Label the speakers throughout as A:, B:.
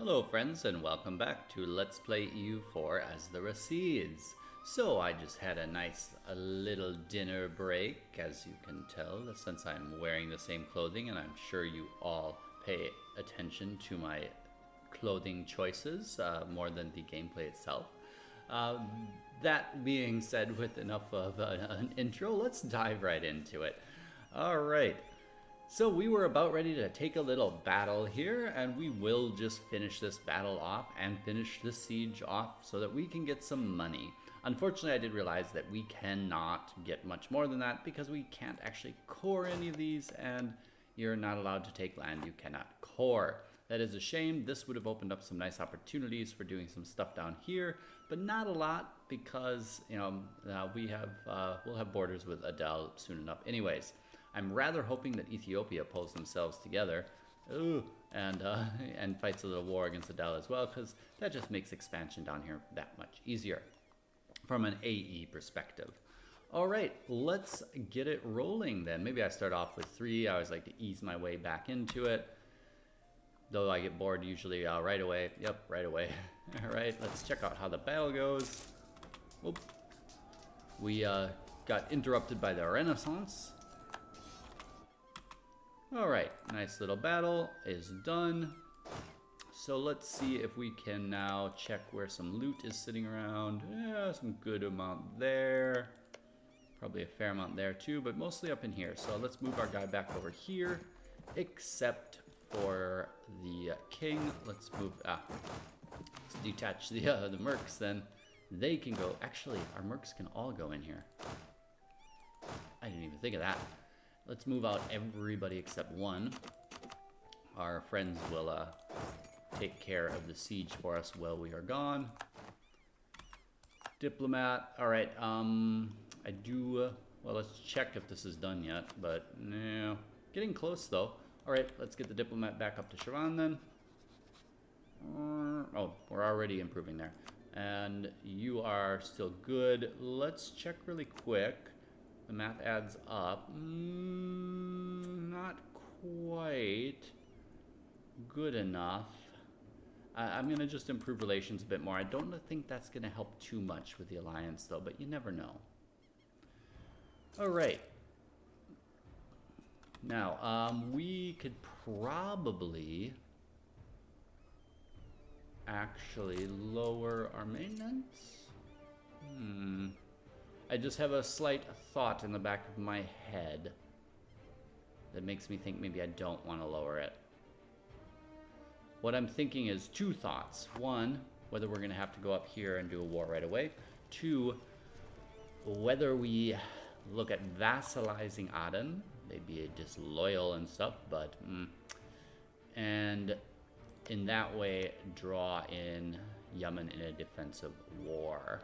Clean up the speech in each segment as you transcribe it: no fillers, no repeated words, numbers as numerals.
A: Hello friends and welcome back to Let's Play EU4 as the Rassids. So I just had a nice little dinner break, as you can tell, since I'm wearing the same clothing, and I'm sure you all pay attention to my clothing choices more than the gameplay itself. That being said, with enough of an intro, let's dive right into it. Alright. So we were about ready to take a little battle here, and we will just finish this battle off and finish the siege off so that we can get some money. Unfortunately, I did realize that we cannot get much more than that because we can't actually core any of these, and you're not allowed to take land you cannot core. That is a shame. This would have opened up some nice opportunities for doing some stuff down here, but not a lot because, you know, we'll have borders with Adel soon enough anyways. I'm rather hoping that Ethiopia pulls themselves together and fights a little war against Adel as well, because that just makes expansion down here that much easier from an AE perspective. All right, let's get it rolling then. Maybe I start off with 3. I always like to ease my way back into it, though I get bored usually right away. Yep, right away. All right, let's check out how the battle goes. Oop. We got interrupted by the Renaissance. Alright, nice little battle is done. So let's see if we can now check where some loot is sitting around. Yeah, some good amount there. Probably a fair amount there too, but mostly up in here. So let's move our guy back over here, except for the king. Let's move, let's detach the mercs then. They can go, actually, our mercs can all go in here. I didn't even think of that. Let's move out everybody except one. Our friends will take care of the siege for us while we are gone. Diplomat. All right. I do. Well, let's check if this is done yet. But no, getting close though. All right. Let's get the diplomat back up to Sharon then. Oh, we're already improving there. And you are still good. Let's check really quick. The math adds up. Not quite good enough. I'm going to just improve relations a bit more. I don't think that's going to help too much with the alliance, though, but you never know. All right. Now, we could probably actually lower our maintenance. I just have a slight thought in the back of my head that makes me think maybe I don't want to lower it. What I'm thinking is 2 thoughts. 1, whether we're going to have to go up here and do a war right away. 2, whether we look at vassalizing Aden. They'd be disloyal and stuff, but... and in that way, draw in Yemen in a defensive war.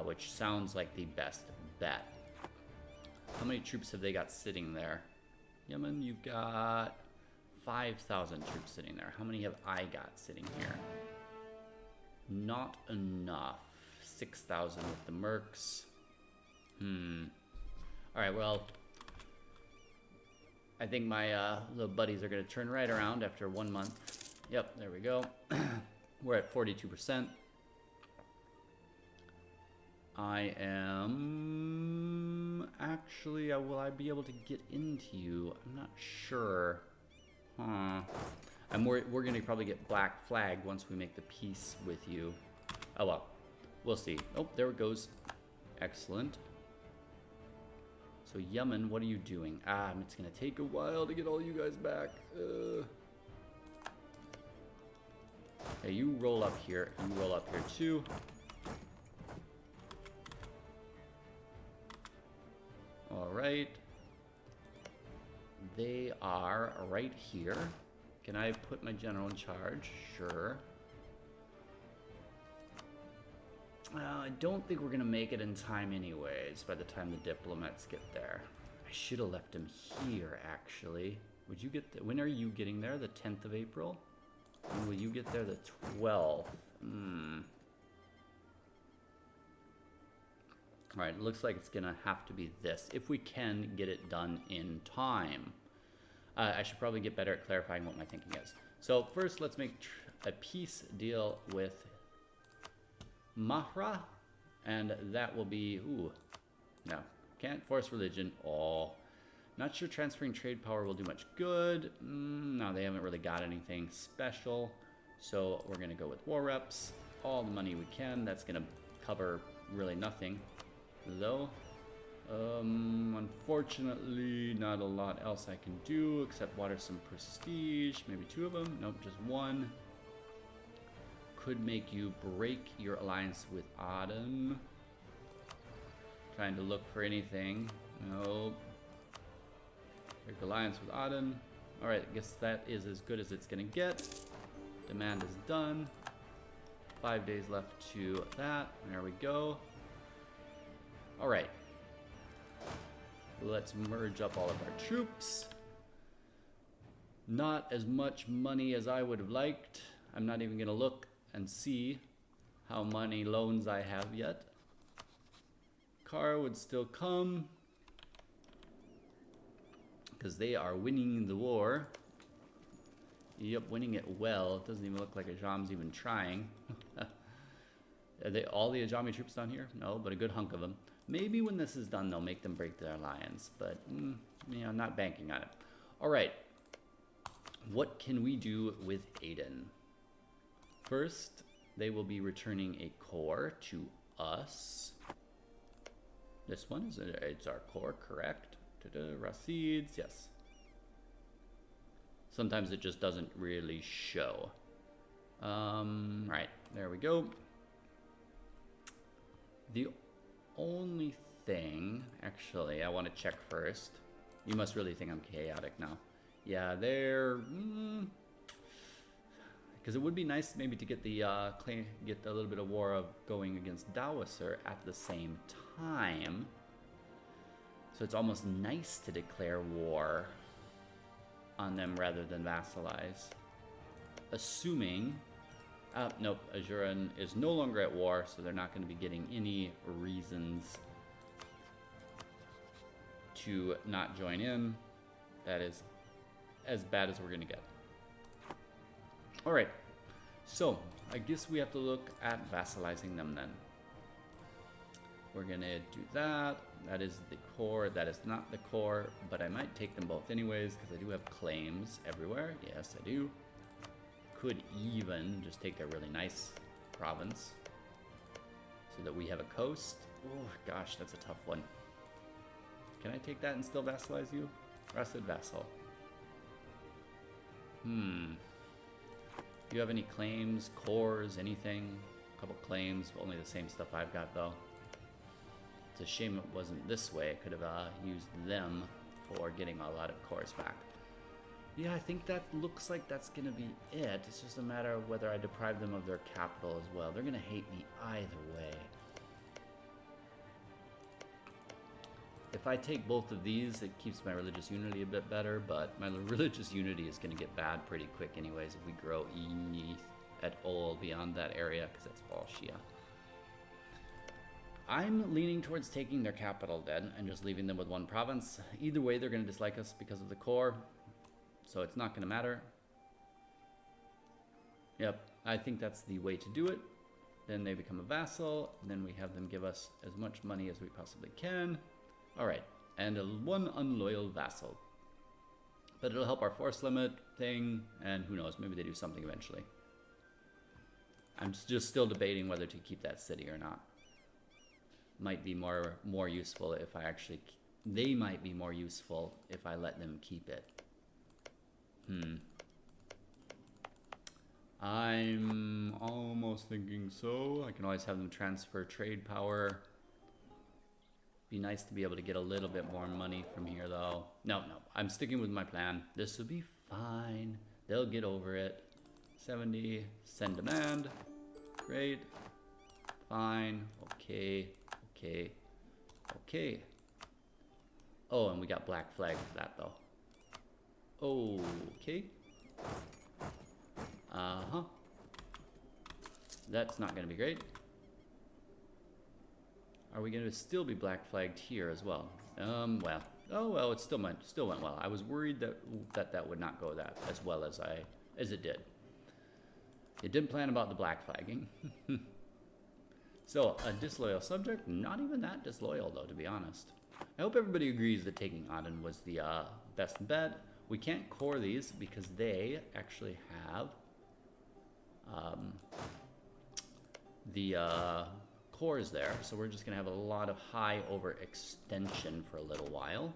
A: Which sounds like the best bet. How many troops have they got sitting there? Yemen, you've got 5,000 troops sitting there. How many have I got sitting here? Not enough. 6,000 with the mercs. Alright, well, I think my little buddies are going to turn right around after 1 month. Yep, there we go. We're at 42%. I am actually, will I be able to get into you? I'm not sure. We're going to probably get black flag once we make the peace with you. Oh well, we'll see. Oh, there it goes. Excellent. So Yemen, what are you doing? It's going to take a while to get all you guys back. Okay, you roll up here. You roll up here too. Alright, they are right here. Can I put my general in charge? Sure. I don't think we're going to make it in time anyways by the time the diplomats get there. I should have left him here, actually. Would you get when are you getting there? The 10th of April? And will you get there the 12th? Alright, it looks like it's going to have to be this, if we can get it done in time. I should probably get better at clarifying what my thinking is. So first, let's make a peace deal with Mahra, and that will be, ooh, no, can't force religion. Oh, not sure transferring trade power will do much good. No, they haven't really got anything special. So we're gonna go with war reps, all the money we can. That's gonna cover really nothing, though. Unfortunately, not a lot else I can do except water some prestige. Maybe 2 of them. Nope, just 1. Could make you break your alliance with Aden. Trying to look for anything. Nope. Break alliance with Aden. Alright, I guess that is as good as it's gonna get. Demand is done. 5 days left to that. There we go. Alright. Let's merge up all of our troops. Not as much money as I would have liked. I'm not even gonna look and see how many loans I have yet. Car would still come because they are winning the war. Yep, winning it well. It doesn't even look like Ajam's even trying. Are they all the Ajami troops down here? No, but a good hunk of them. Maybe when this is done, they'll make them break their alliance, but you know, not banking on it. All right, what can we do with Aden? First, they will be returning a core to us. This one is it's our core, correct? Rassids, yes. Sometimes it just doesn't really show. Right, there we go. The only thing, actually, I want to check first. You must really think I'm chaotic now. Yeah, they're, because it would be nice maybe to get the get a little bit of war of going against Dawasser at the same time. So it's almost nice to declare war on them rather than vassalize. Assuming, nope, Ajuran is no longer at war, so they're not going to be getting any reasons to not join in. That is as bad as we're going to get. All right, so I guess we have to look at vassalizing them then. We're going to do that. That is the core. That is not the core, but I might take them both anyways because I do have claims everywhere. Yes, I do. Could even just take a really nice province so that we have a coast. Oh gosh, that's a tough one. Can I take that and still vassalize you? Rassid vassal. Do you have any claims, cores, anything? A couple claims, only the same stuff I've got though. It's a shame it wasn't this way. I could have used them for getting a lot of cores back. Yeah, I think that looks like that's going to be it. It's just a matter of whether I deprive them of their capital as well. They're going to hate me either way. If I take both of these, it keeps my religious unity a bit better, but my religious unity is going to get bad pretty quick anyways if we grow at all beyond that area, because that's all Shia. I'm leaning towards taking their capital then and just leaving them with one province. Either way, they're going to dislike us because of the core. So it's not going to matter. Yep, I think that's the way to do it. Then they become a vassal. And then we have them give us as much money as we possibly can. All right, and one unloyal vassal. But it'll help our force limit thing. And who knows, maybe they do something eventually. I'm just still debating whether to keep that city or not. Might be more useful if I actually... They might be more useful if I let them keep it. I'm almost thinking so. I can always have them transfer trade power. Be nice to be able to get a little bit more money from here though. No, I'm sticking with my plan. This will be fine. They'll get over it. 70, send demand. Great. Fine. Okay. Oh, and we got black flag for that though. Okay. That's not going to be great. Are we going to still be black flagged here as well? Well. Oh well, it still went well. I was worried that would not go that as well as I as it did. It didn't plan about the black flagging. So, a disloyal subject, not even that disloyal though, to be honest. I hope everybody agrees that taking Aden was the best bet. We can't core these because they actually have the cores there. So we're just going to have a lot of high overextension for a little while.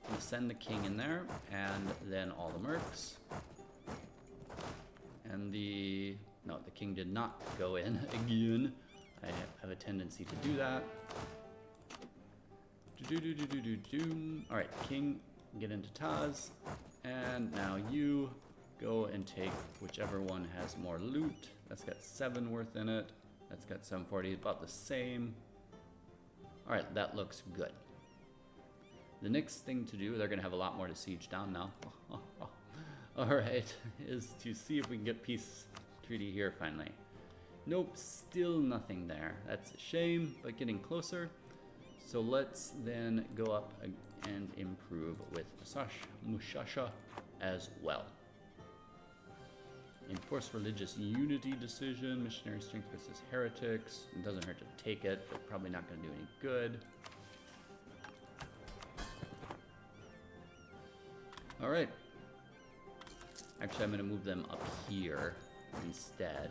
A: We'll send the king in there, and then all the mercs. And no, the king did not go in again. I have a tendency to do that. Alright, king, get into Taz. And now you go and take whichever one has more loot. That's got 7 worth in it. That's got 740, about the same. Alright, that looks good. The next thing to do, they're going to have a lot more to siege down now. Alright, is to see if we can get peace treaty here finally. Nope, still nothing there. That's a shame, but getting closer. So let's then go up and improve with Mushasha as well. Enforce religious unity decision, missionary strength versus heretics. It doesn't hurt to take it, but probably not going to do any good. Alright. Actually, I'm going to move them up here instead,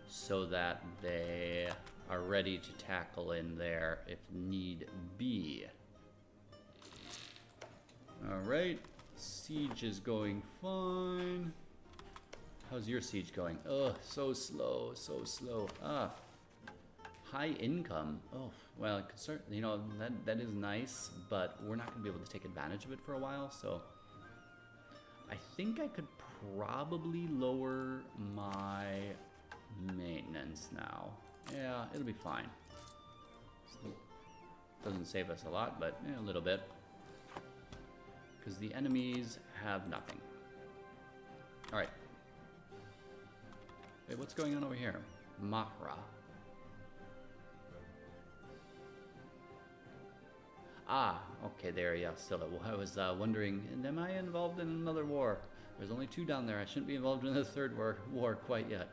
A: so that they are ready to tackle in there if need be. Alright, siege is going fine. How's your siege going? Oh, so slow, so slow. High income. Oh, well, you know, that is nice, but we're not going to be able to take advantage of it for a while, so I think I could probably lower my maintenance now. Yeah, it'll be fine. Doesn't save us a lot, but a little bit. Because the enemies have nothing. Alright. Wait, what's going on over here? Mahra. Ah, okay, there, yeah, still. I was wondering, am I involved in another war? There's only 2 down there. I shouldn't be involved in the 3rd war quite yet.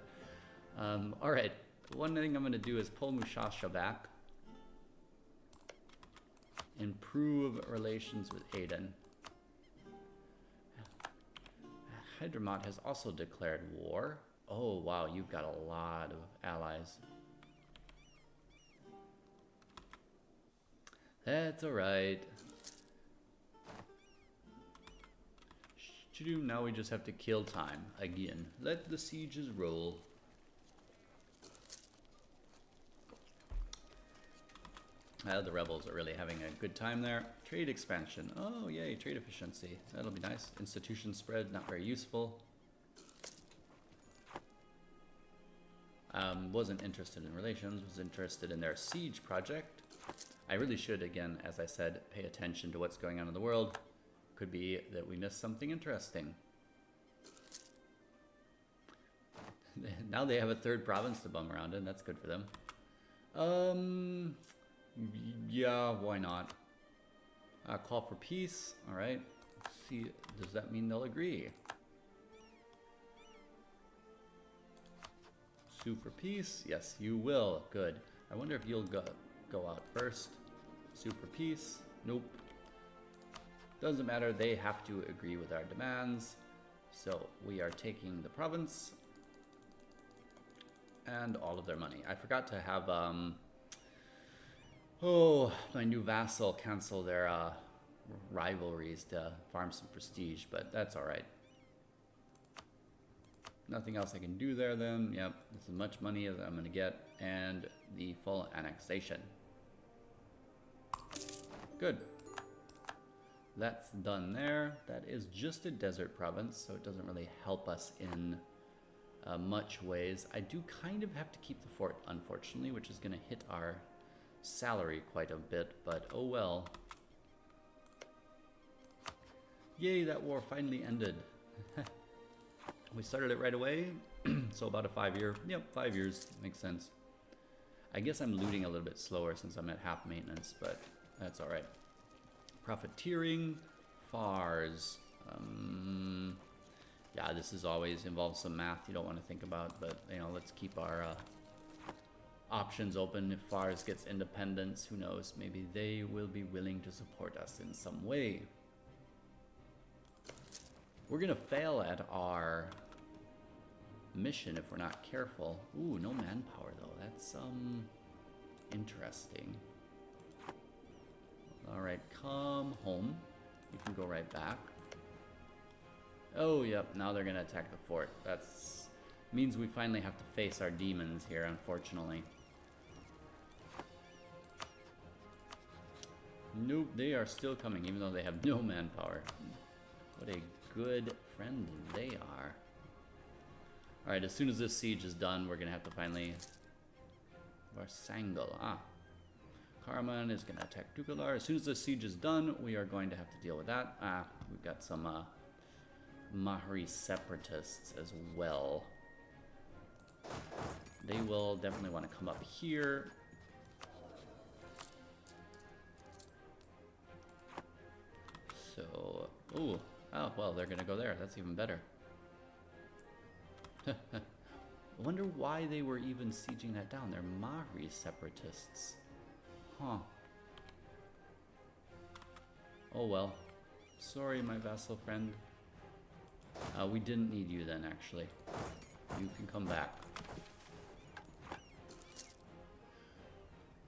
A: Alright, one thing I'm going to do is pull Mushasha back. Improve relations with Aden. Hydramat has also declared war. Oh, wow, you've got a lot of allies. That's alright. Now we just have to kill time again. Let the sieges roll. The rebels are really having a good time there. Trade expansion. Oh, yay, trade efficiency. That'll be nice. Institution spread, not very useful. Wasn't interested in relations, was interested in their siege project. I really should, again, as I said, pay attention to what's going on in the world. Could be that we missed something interesting. Now they have a 3rd province to bum around in. That's good for them. Yeah, why not? Call for peace. All right. Let's see, does that mean they'll agree? Sue for peace. Yes, you will. Good. I wonder if you'll go out first. Sue for peace. Nope. Doesn't matter. They have to agree with our demands. So we are taking the province and all of their money. I forgot to have my new vassal cancel their rivalries to farm some prestige, but that's all right. Nothing else I can do there then. Yep, that's as much money as I'm going to get, and the full annexation. Good. That's done there. That is just a desert province, so it doesn't really help us in much ways. I do kind of have to keep the fort, unfortunately, which is going to hit our salary quite a bit, but oh well. Yay, that war finally ended. We started it right away, so about a 5-year. Yep, 5 years, makes sense. I guess I'm looting a little bit slower since I'm at half maintenance, but that's all right. Profiteering, Fars. Yeah, this is always involves some math you don't want to think about, but you know, let's keep our options open. If Fars gets independence, who knows? Maybe they will be willing to support us in some way. We're gonna fail at our mission if we're not careful. Ooh, no manpower though. That's interesting. All right, come home. You can go right back. Oh, yep. Now they're gonna attack the fort. That's means we finally have to face our demons here, unfortunately. Nope, they are still coming, even though they have no manpower. What a good friend they are. Alright, as soon as this siege is done, we're gonna have to finally... Varsangal, Karaman is gonna attack Dukalar. As soon as the siege is done, we are going to have to deal with that. We've got some Mahri separatists as well. They will definitely want to come up here. So, oh, well, they're gonna go there. That's even better. I wonder why they were even sieging that down. They're Mahri separatists. Huh. Oh well. Sorry, my vassal friend. We didn't need you then, actually. You can come back.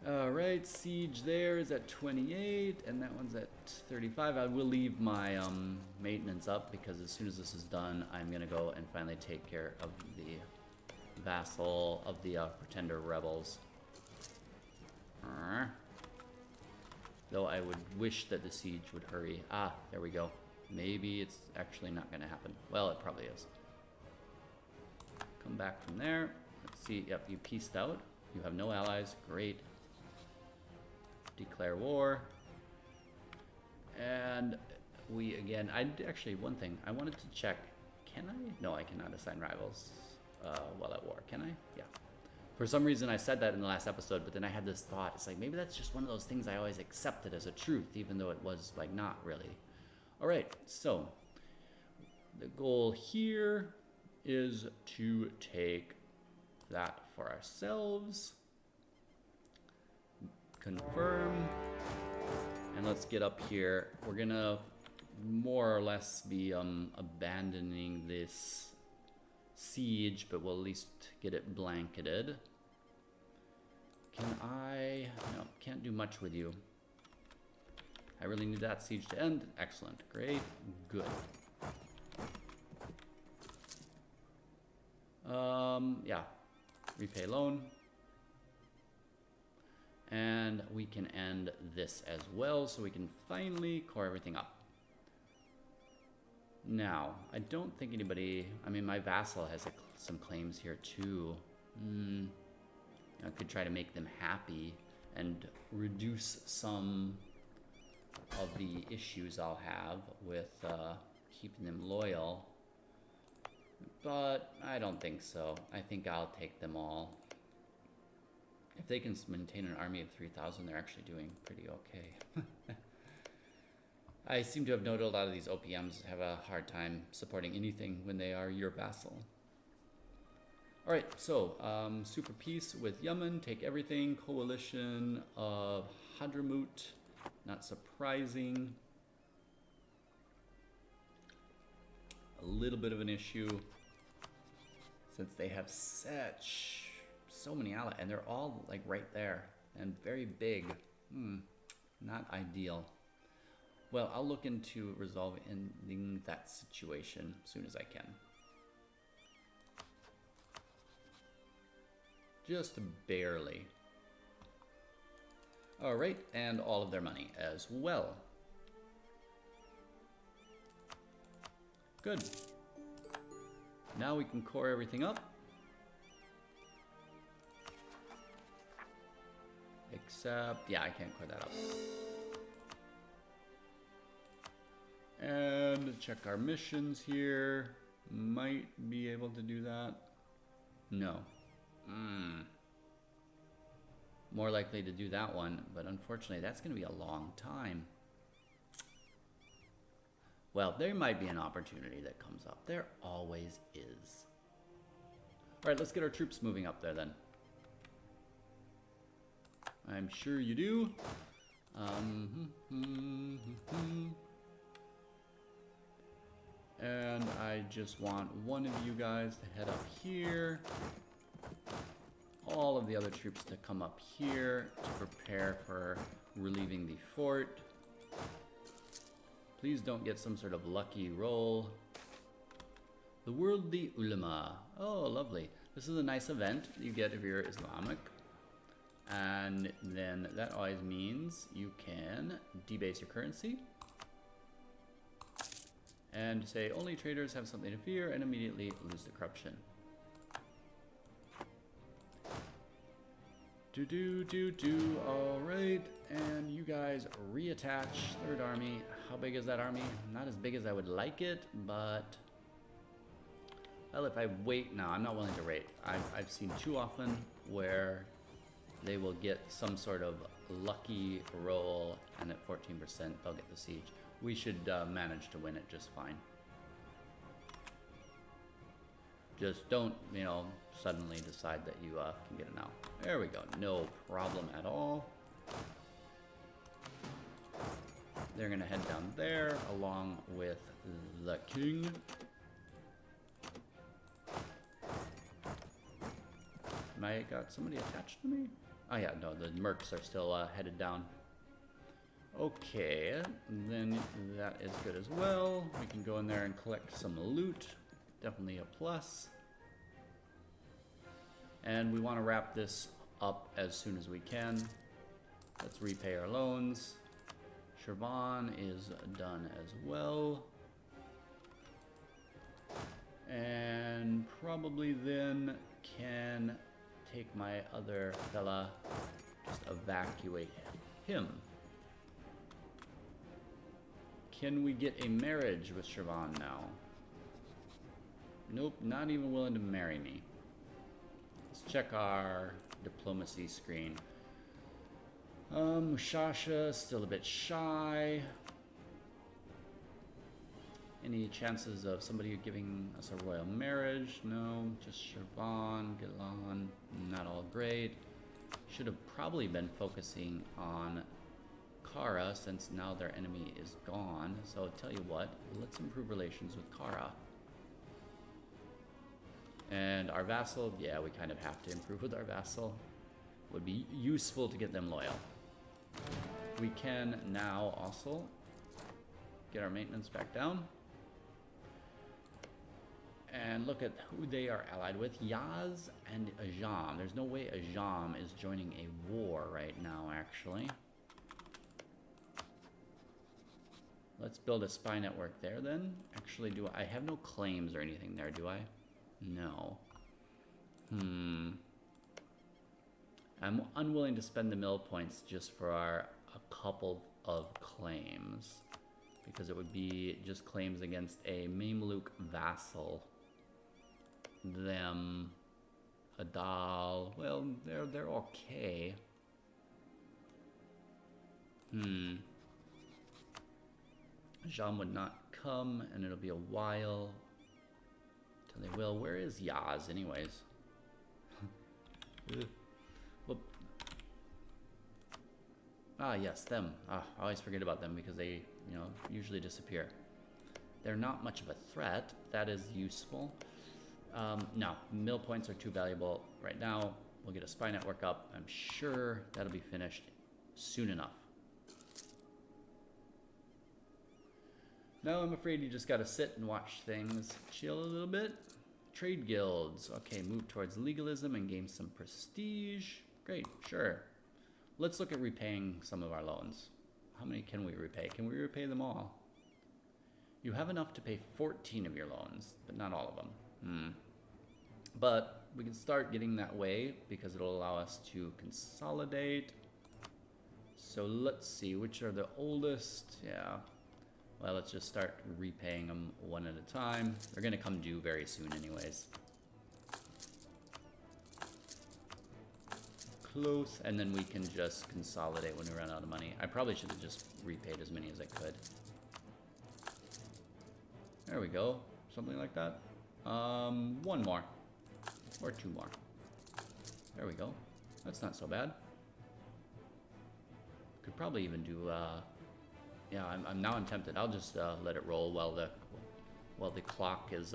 A: Alright, siege there is at 28, and that one's at 35. I will leave my maintenance up, because as soon as this is done, I'm going to go and finally take care of the vassal of the pretender rebels. Though I would wish that the siege would hurry. There we go. Maybe it's actually not going to happen. Well, it probably is. Come back from there. Let's see. Yep, you pieced out. You have no allies. Great. Declare war. And we again, actually, one thing. I wanted to check. Can I? No, I cannot assign rivals while at war. Can I? Yeah. For some reason, I said that in the last episode, but then I had this thought. It's like, maybe that's just one of those things I always accepted as a truth, even though it was, like, not really. All right, so the goal here is to take that for ourselves. Confirm. And let's get up here. We're going to more or less be abandoning this siege, but we'll at least get it blanketed. Can I... No, can't do much with you. I really need that siege to end. Excellent. Great. Good. Yeah. Repay loan. And we can end this as well, so we can finally core everything up. Now, I don't think anybody... I mean, my vassal has some claims here, too. I could try to make them happy and reduce some of the issues I'll have with keeping them loyal. But I don't think so. I think I'll take them all. If they can maintain an army of 3,000, they're actually doing pretty okay. I seem to have noted a lot of these OPMs have a hard time supporting anything when they are your vassal. Alright, so super peace with Yemen, take everything. Coalition of Hadramut, not surprising. A little bit of an issue since they have so many allies, and they're all like right there and very big. Not ideal. Well, I'll look into resolving that situation as soon as I can. Just barely. All right, and all of their money as well. Good. Now we can core everything up. Except, yeah, I can't core that up. And check our missions here. Might be able to do that. No. More likely to do that one, but unfortunately that's going to be a long time. Well, there might be an opportunity that comes up. There always is. All right, let's get our troops moving up there then. I'm sure you do. And I just want one of you guys to head up here. All of the other troops to come up here to prepare for relieving the fort. Please don't get some sort of lucky roll. The Worldly Ulama. Oh, lovely. This is a nice event you get if you're Islamic. And then that always means you can debase your currency. And say only traders have something to fear and immediately lose the corruption. All right, and you guys reattach third army. How big is that army? Not as big as I would like it, but well, if I wait, no, I'm not willing to wait. I've seen too often where they will get some sort of lucky roll, and at 14% they'll get the siege. We should manage to win it just fine. Just don't, you know, suddenly decide that you can get it now. There we go. No problem at all. They're going to head down there along with the king. Am I got somebody attached to me? Oh yeah, no, the mercs are still headed down. Okay, then that is good as well. We can go in there and collect some loot. Definitely a plus. And we want to wrap this up as soon as we can. Let's repay our loans. Shirvan is done as well. And probably then can take my other fella, just evacuate him. Can we get a marriage with Shirvan now? Nope, not even willing to marry me. Let's check our diplomacy screen. Mushasha, still a bit shy. Any chances of somebody giving us a royal marriage? No, just Shirvan, Gilan, not all great. Should have probably been focusing on Kara since now their enemy is gone. So I'll tell you what, let's improve relations with Kara. And our vassal, yeah, we kind of have to improve with our vassal. Would be useful to get them loyal. We can now also get our maintenance back down. And look at who they are allied with. Yaz and Ajam. There's no way Ajam is joining a war right now, actually. Let's build a spy network there then. Actually, I have no claims or anything there, do I? No. I'm unwilling to spend the mill points just for a couple of claims. Because it would be just claims against a Mamluk vassal. Them, Adal, well, they're okay. Jean would not come, and it'll be a while till they will. Where is Yaz, anyways? Well, yes, them. I always forget about them because they, you know, usually disappear. They're not much of a threat. That is useful. No, mill points are too valuable right now. We'll get a spy network up. I'm sure that'll be finished soon enough. No, I'm afraid you just gotta sit and watch things. Chill a little bit. Trade guilds. Okay, move towards legalism and gain some prestige. Great, sure. Let's look at repaying some of our loans. How many can we repay? Can we repay them all? You have enough to pay 14 of your loans, but not all of them. But we can start getting that way because it'll allow us to consolidate. So let's see, which are the oldest? Yeah. Well, let's just start repaying them one at a time. They're going to come due very soon anyways. Close, and then we can just consolidate when we run out of money. I probably should have just repaid as many as I could. There we go. Something like that. One more. Or two more. There we go. That's not so bad. Could probably even do, yeah, I'm tempted. I'll just let it roll while the clock is,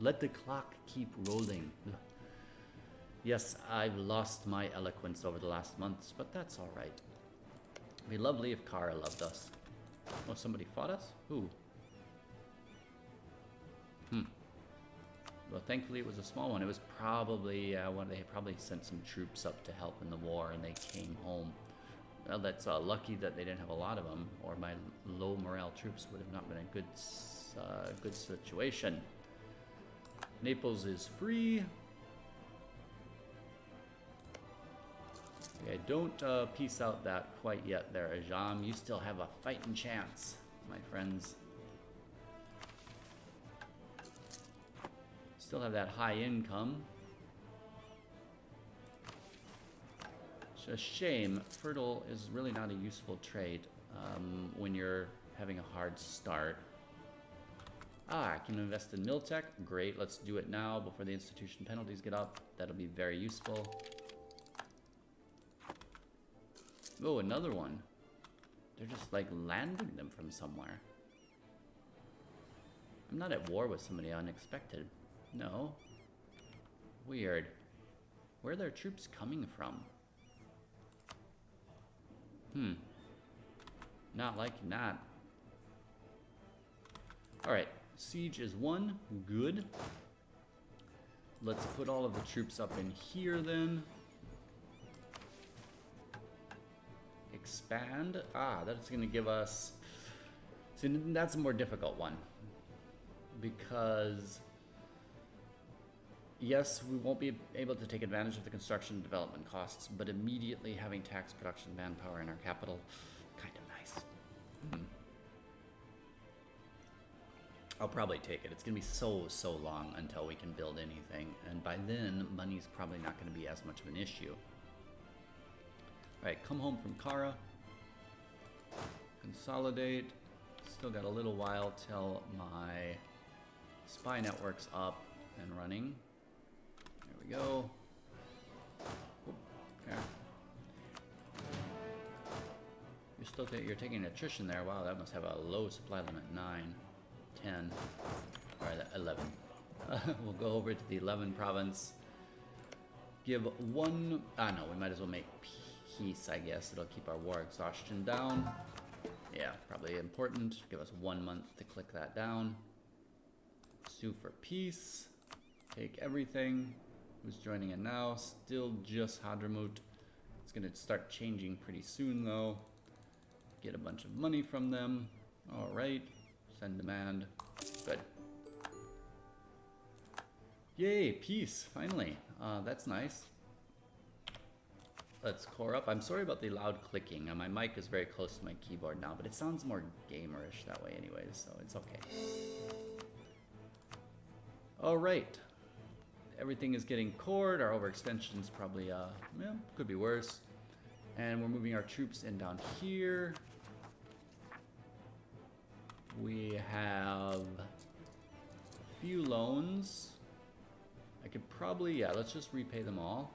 A: let the clock keep rolling. Yes, I've lost my eloquence over the last months, but that's all right. It'd be lovely if Kara loved us. Oh, somebody fought us? Who? Well, thankfully it was a small one. It was probably they had probably sent some troops up to help in the war, and they came home. Well, that's lucky that they didn't have a lot of them, or my low morale troops would have not been a good situation. Naples is free. Okay, don't peace out that quite yet there, Ajam. You still have a fighting chance, my friends. Still have that high income. It's a shame. Fertile is really not a useful trade when you're having a hard start. I can invest in Miltech. Great, let's do it now before the institution penalties get up. That'll be very useful. Oh, another one. They're just like landing them from somewhere. I'm not at war with somebody unexpected. No. Weird. Where are their troops coming from? Not liking that. Alright. Siege is won. Good. Let's put all of the troops up in here then. Expand. That's going to give us... See, that's a more difficult one. Because... yes, we won't be able to take advantage of the construction and development costs, but immediately having tax production manpower in our capital, kind of nice. I'll probably take it. It's going to be so long until we can build anything, and by then, money's probably not going to be as much of an issue. Alright, come home from Kara. Consolidate. Still got a little while till my spy network's up and running. There we go. Okay. You're taking attrition there. Wow, that must have a low supply limit. 9, 10, or 11. We'll go over to the 11 province. Give one. No, we might as well make peace. I guess it'll keep our war exhaustion down. Yeah, probably important. Give us 1 month to click that down. Sue for peace. Take everything. Who's joining in now? Still just Hadramut. It's going to start changing pretty soon, though. Get a bunch of money from them. All right. Send demand. Good. Yay, peace, finally. That's nice. Let's core up. I'm sorry about the loud clicking. My mic is very close to my keyboard now, but it sounds more gamerish that way anyways, so it's okay. All right. Everything is getting cored. Our overextension's probably, could be worse. And we're moving our troops in down here. We have a few loans. I could probably, let's just repay them all.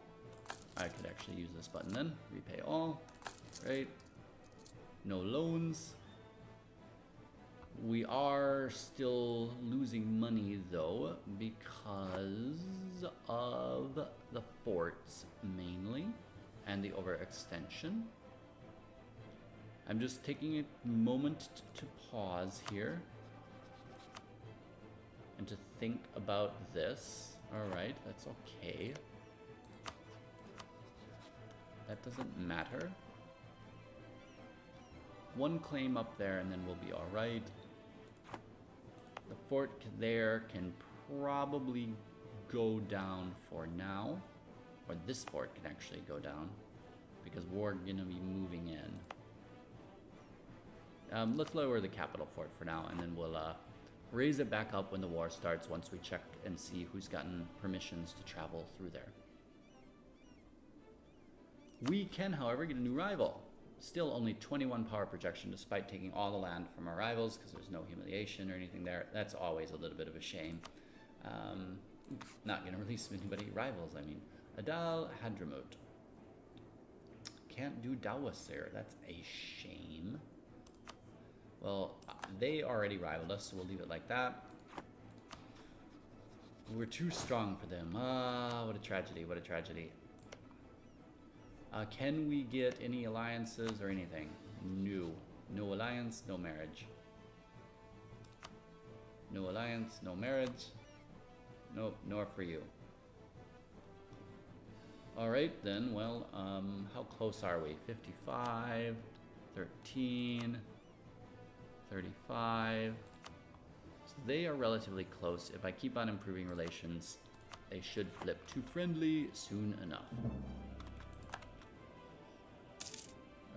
A: I could actually use this button then. Repay all. Right. No loans. We are still losing money though because of the forts mainly and the overextension. I'm just taking a moment to pause here and to think about this. Alright, that's okay. That doesn't matter. One claim up there and then we'll be alright. The fort there can probably go down for now. Or this fort can actually go down because we're going to be moving in. Let's lower the capital fort for now, and then we'll raise it back up when the war starts once we check and see who's gotten permissions to travel through there. We can, however, get a new rival. Still only 21 power projection despite taking all the land from our rivals because there's no humiliation or anything there. That's always a little bit of a shame. Not going to release anybody rivals, I mean. Adal Hadramut. Can't do Dawasir. That's a shame. Well, they already rivaled us, so we'll leave it like that. We're too strong for them. Ah, what a tragedy, what a tragedy. Can we get any alliances or anything? No. No alliance, no marriage. No alliance, no marriage. Nope, nor for you. Alright then, well, how close are we? 55, 13, 35. So they are relatively close. If I keep on improving relations, they should flip to friendly soon enough.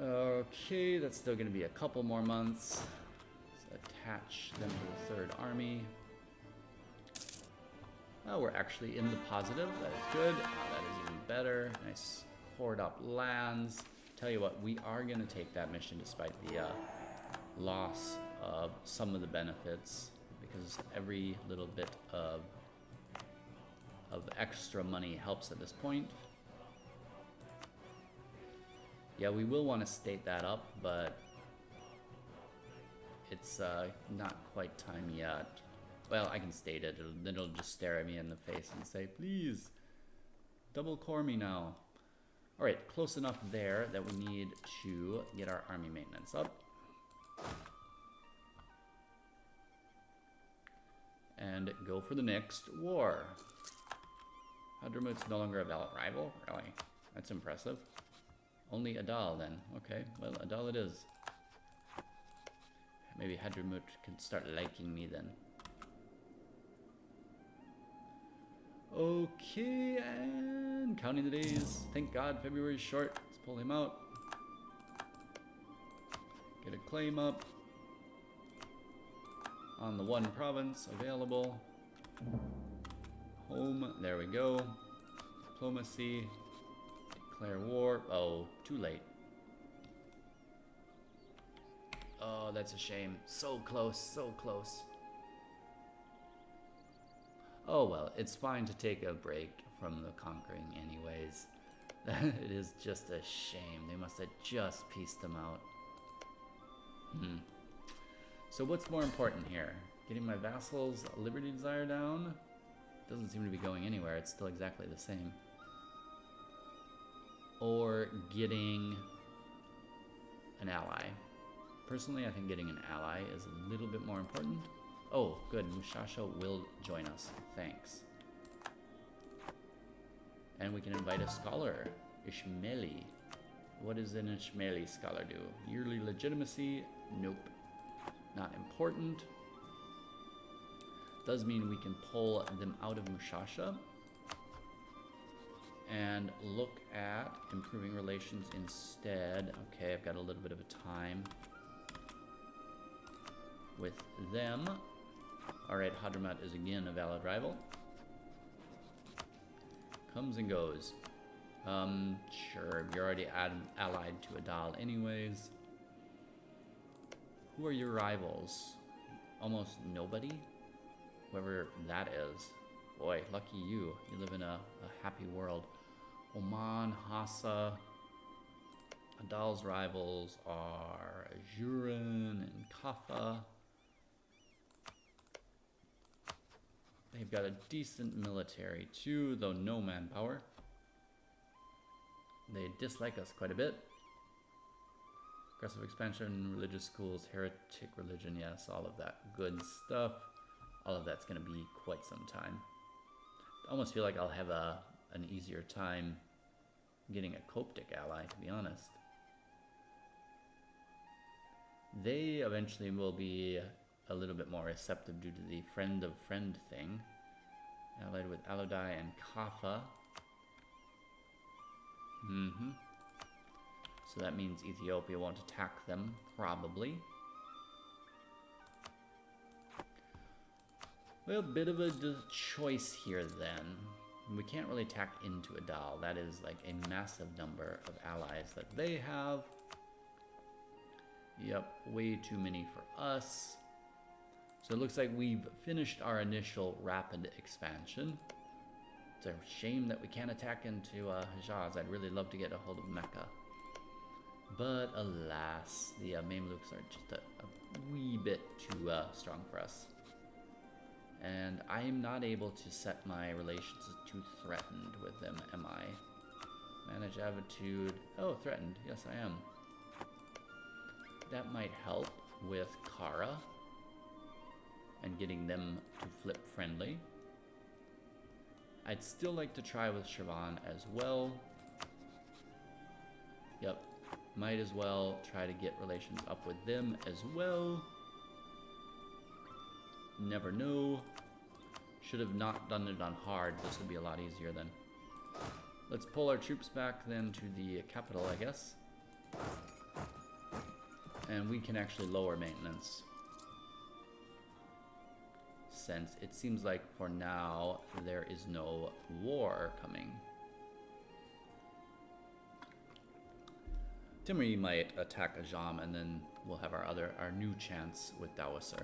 A: Okay, that's still going to be a couple more months. Let's attach them to the third army. Oh, we're actually in the positive. That is good. That is even better. Nice hoard up lands. Tell you what, we are going to take that mission despite the loss of some of the benefits, because every little bit of extra money helps at this point. Yeah, we will want to state that up, but it's not quite time yet. Well, I can state it, then it'll just stare at me in the face and say, please, double core me now. All right, close enough there that we need to get our army maintenance up. And go for the next war. Hadramut's no longer a valid rival? Really? That's impressive. Only Adal then. Okay, well, Adal it is. Maybe Hadramut can start liking me then. Okay, and counting the days. Thank God February's short. Let's pull him out. Get a claim up on the one province available. Home, there we go. Diplomacy. Declare war. Oh, too late. Oh, that's a shame. So close, so close. Oh well, it's fine to take a break from the conquering anyways. It is just a shame. They must have just pieced them out. So what's more important here? Getting my vassals' liberty desire down? Doesn't seem to be going anywhere. It's still exactly the same. Or getting an ally. Personally, I think getting an ally is a little bit more important. Oh, good. Mushasha will join us. Thanks. And we can invite a scholar. Ishmaeli. What does an Ishmaeli scholar do? Yearly legitimacy? Nope. Not important. Does mean we can pull them out of Mushasha and look at improving relations instead. Okay, I've got a little bit of a time with them. Alright, Hadramat is again a valid rival. Comes and goes. Sure, you're already allied to Adal anyways. Who are your rivals? Almost nobody? Whoever that is. Boy, lucky you. You live in a happy world. Oman, Hassa. Adal's rivals are Ajuran and Kaffa. They've got a decent military too, though no manpower. They dislike us quite a bit. Aggressive expansion, religious schools, heretic religion, yes, all of that good stuff. All of that's going to be quite some time. I almost feel like I'll have an easier time getting a Coptic ally, to be honest. They eventually will be a little bit more receptive due to the friend of friend thing. Allied with Alodai and Kaffa. So that means Ethiopia won't attack them, probably. Well, bit of a choice here then. We can't really attack into Adal. That is like a massive number of allies that they have. Yep, way too many for us. So it looks like we've finished our initial rapid expansion. It's a shame that we can't attack into Hejaz. I'd really love to get a hold of Mecca. But alas, the Mamluks are just a wee bit too strong for us. And I am not able to set my relations to threatened with them, am I? Manage attitude. Oh, threatened. Yes, I am. That might help with Kara and getting them to flip friendly. I'd still like to try with Siobhan as well. Yep, might as well try to get relations up with them as well. Never know. Should have not done it on hard. This would be a lot easier then. Let's pull our troops back then to the capital, I guess. And we can actually lower maintenance. Since it seems like for now there is no war coming. Timri might attack Ajam and then we'll have our new chance with Dawaser.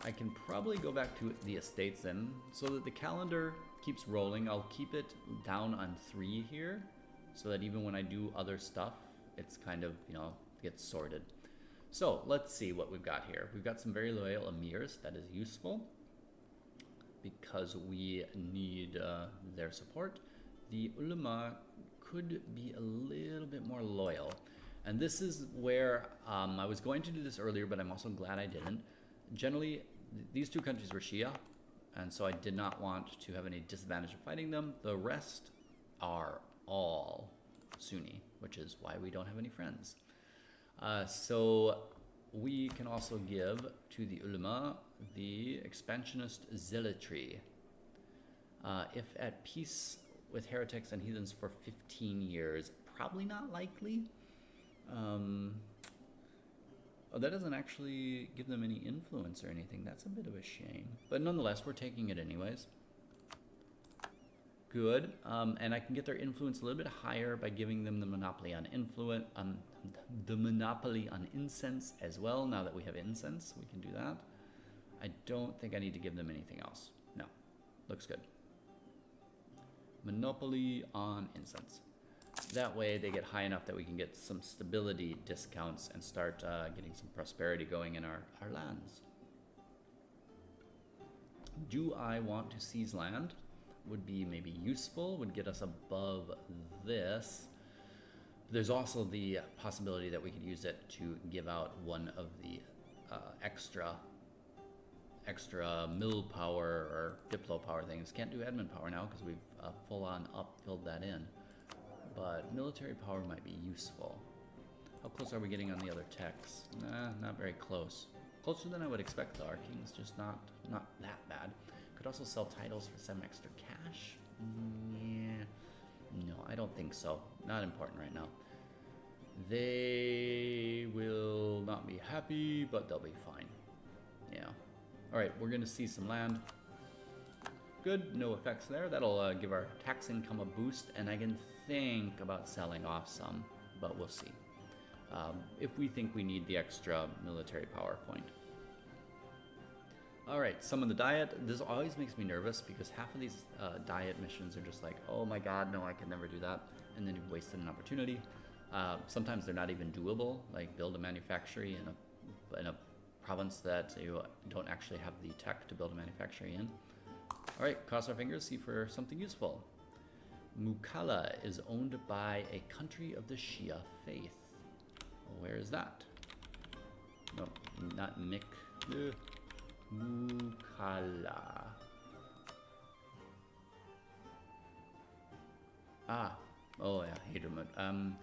A: I can probably go back to the estates then, so that the calendar keeps rolling. I'll keep it down on 3 here, so that even when I do other stuff, it's kind of, you know, gets sorted. So let's see what we've got here. We've got some very loyal emirs. That is useful because we need their support. The ulama could be a little bit more loyal. And this is where I was going to do this earlier, but I'm also glad I didn't. Generally, these two countries were Shia, and so I did not want to have any disadvantage of fighting them. The rest are all Sunni, which is why we don't have any friends. So we can also give to the ulama the expansionist zealotry. If at peace with heretics and heathens for 15 years, probably not likely. Oh, that doesn't actually give them any influence or anything. That's a bit of a shame. But nonetheless, we're taking it anyways. Good. And I can get their influence a little bit higher by giving them the monopoly on incense as well. Now that we have incense, we can do that. I don't think I need to give them anything else. No. Looks good. Monopoly on incense. That way they get high enough that we can get some stability discounts and start getting some prosperity going in our lands. Do I want to seize land? Would be maybe useful, would get us above this. There's also the possibility that we could use it to give out one of the extra mill power or diplo power things. Can't do admin power now because we've full on filled that in. But military power might be useful. How close are we getting on the other techs? Nah, not very close. Closer than I would expect though. Our king's just not that bad. Could also sell titles for some extra cash. Yeah. No, I don't think so. Not important right now. They will not be happy, but they'll be fine. Yeah. Alright, we're going to see some land. Good, no effects there. That'll give our tax income a boost, and I can think about selling off some, but we'll see. If we think we need the extra military power point. Alright, some of the diet. This always makes me nervous because half of these diet missions are just like, oh my god, no, I can never do that. And then you've wasted an opportunity. Sometimes they're not even doable, like build a manufactory in a province that you don't actually have the tech to build a manufactory in. Alright, cross our fingers, see for something useful. Mukalla is owned by a country of the Shia faith. Where is that? No, not Mik. Mukalla. Ah, oh yeah, Hadermut.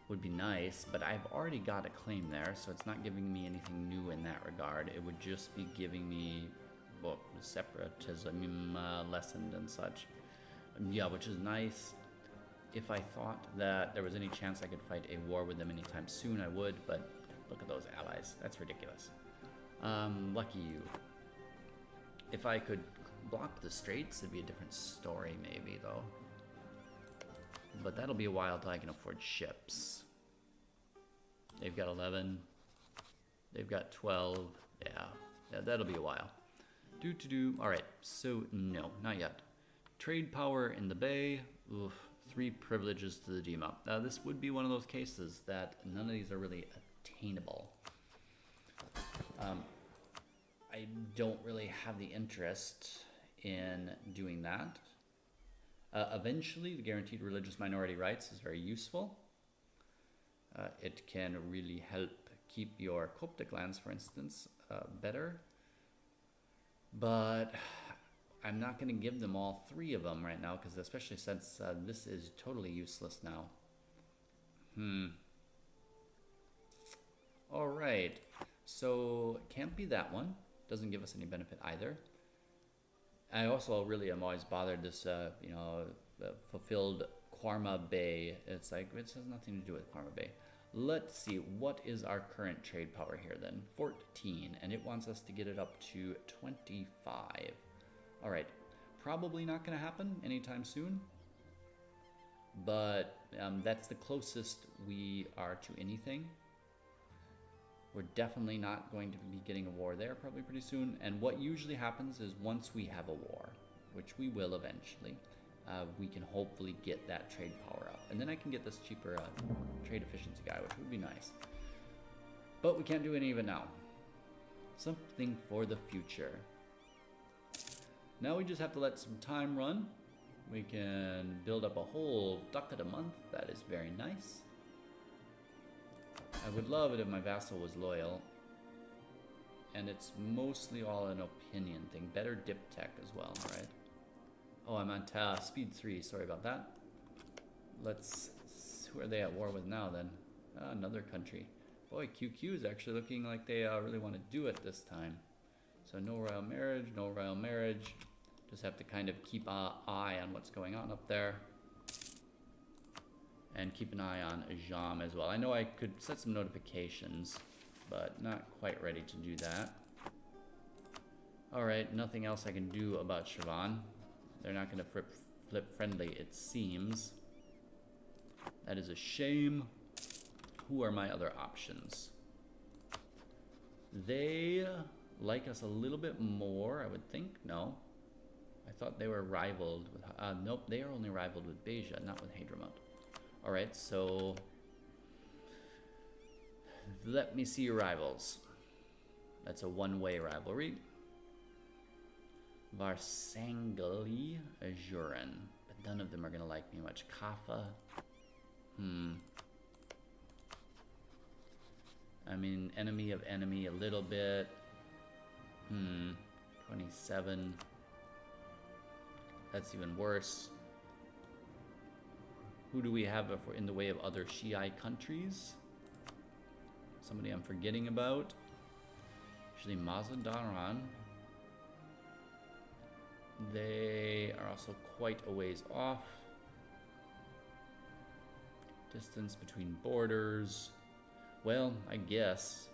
A: Would be nice, but I've already got a claim there, so it's not giving me anything new in that regard. It would just be giving me, well, separatism lessened and such. Yeah, which is nice. If I thought that there was any chance I could fight a war with them anytime soon, I would, but look at those allies. That's ridiculous. Lucky you. If I could block the straits, it'd be a different story maybe, though. But that'll be a while till I can afford ships. They've got 11. They've got 12. Yeah, that'll be a while. All right, so no, not yet. Trade power in the Bay. Oof, 3 privileges to the Dima. This would be one of those cases that none of these are really attainable. I don't really have the interest in doing that. Eventually, the guaranteed religious minority rights is very useful. It can really help keep your Coptic lands, for instance, better. But I'm not going to give them all 3 of them right now, because especially since this is totally useless now. All right. So it can't be that one. Doesn't give us any benefit either. I also really am always bothered this, fulfilled Quarma Bay. It's like, it has nothing to do with Quarma Bay. Let's see, what is our current trade power here then? 14, and it wants us to get it up to 25. All right, probably not going to happen anytime soon, but that's the closest we are to anything. We're definitely not going to be getting a war there probably pretty soon. And what usually happens is once we have a war, which we will eventually, we can hopefully get that trade power up. And then I can get this cheaper trade efficiency guy, which would be nice. But we can't do any of it now. Something for the future. Now we just have to let some time run. We can build up a whole ducat a month. That is very nice. I would love it if my vassal was loyal. And it's mostly all an opinion thing. Better dip tech as well, right? Oh, I'm on speed 3. Sorry about that. Who are they at war with now then? Another country. Boy, QQ is actually looking like they really want to do it this time. So no royal marriage, no royal marriage. Just have to kind of keep an eye on what's going on up there. And keep an eye on Ajam as well. I know I could set some notifications, but not quite ready to do that. Alright, nothing else I can do about Siobhan. They're not going to flip friendly, it seems. That is a shame. Who are my other options? They like us a little bit more, I would think. No. I thought they were rivaled with... nope, they are only rivaled with Beja, not with Hadramut. Alright, so... let me see your rivals. That's a one-way rivalry. Varsangeli, Ajuran. But none of them are going to like me much. Kaffa. I mean, enemy of enemy a little bit. 27. That's even worse. Who do we have in the way of other Shiite countries? Somebody I'm forgetting about. Actually, Mazandaran. They are also quite a ways off. Distance between borders. Well, I guess.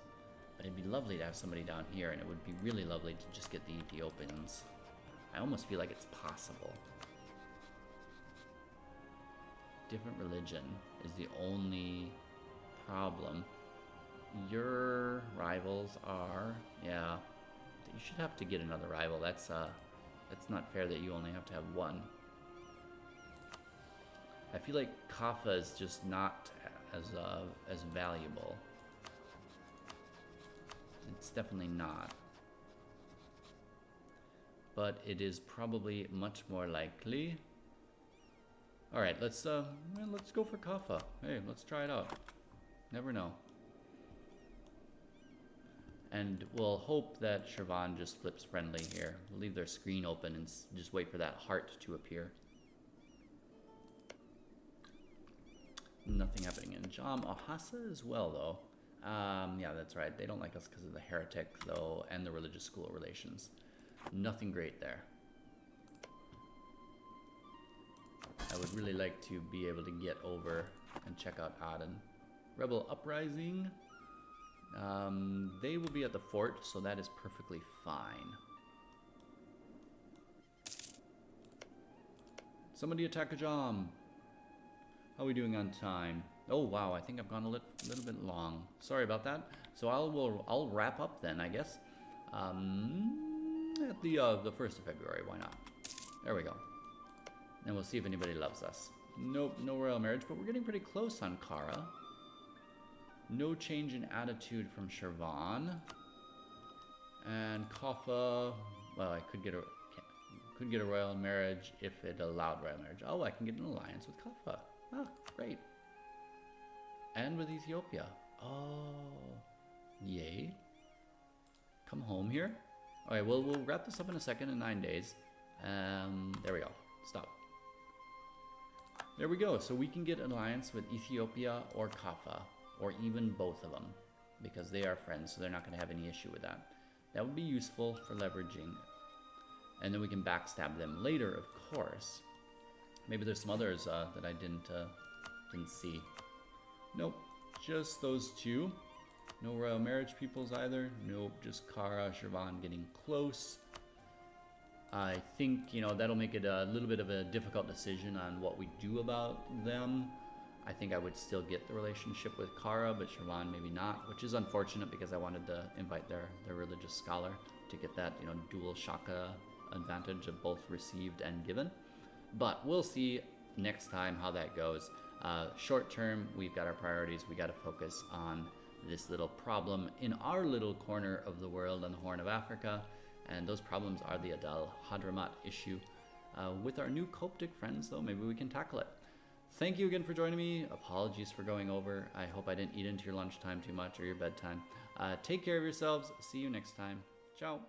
A: But it'd be lovely to have somebody down here, and it would be really lovely to just get the Ethiopians. I almost feel like it's possible. Different religion is the only problem. Your rivals are... yeah, you should have to get another rival. That's not fair that you only have to have one. I feel like Kaffa is just not as valuable. It's definitely not. But it is probably much more likely. All right, let's go for Kaffa. Hey, let's try it out. Never know. And we'll hope that Siobhan just flips friendly here. We'll leave their screen open and just wait for that heart to appear. Nothing happening in Jam Ohasa as well, though. Yeah, that's right. They don't like us because of the heretic, though, and the religious school relations. Nothing great there. I would really like to be able to get over and check out Aden. Rebel Uprising. They will be at the fort, so that is perfectly fine. Somebody attack Ajam. How are we doing on time? Oh wow, I think I've gone a little bit long. Sorry about that. So I'll wrap up then, I guess. At the 1st of February, why not? There we go. And we'll see if anybody loves us. Nope, no royal marriage, but we're getting pretty close on Kara. No change in attitude from Shervan. And Kaffa, well, I could get a royal marriage if it allowed royal marriage. Oh, I can get an alliance with Kaffa. Ah, great. And with Ethiopia. Oh, yay. Come home here. All right, well, we'll wrap this up in a second in 9 days. There we go. Stop. There we go. So we can get an alliance with Ethiopia or Kaffa, or even both of them, because they are friends, so they're not going to have any issue with that. That would be useful for leveraging. And then we can backstab them later, of course. Maybe there's some others that I didn't see. Nope, just those two. No royal marriage peoples either. Nope, just Kara, Shervan getting close. I think, you know, that'll make it a little bit of a difficult decision on what we do about them. I think I would still get the relationship with Kara, but Shervan maybe not, which is unfortunate because I wanted to invite their religious scholar to get that, you know, dual Shaka advantage of both received and given. But we'll see next time how that goes. Short term, we've got our priorities. We got to focus on this little problem in our little corner of the world on the Horn of Africa. And those problems are the Adal Hadramat issue. With our new Coptic friends, though, maybe we can tackle it. Thank you again for joining me. Apologies for going over. I hope I didn't eat into your lunchtime too much or your bedtime. Take care of yourselves. See you next time. Ciao.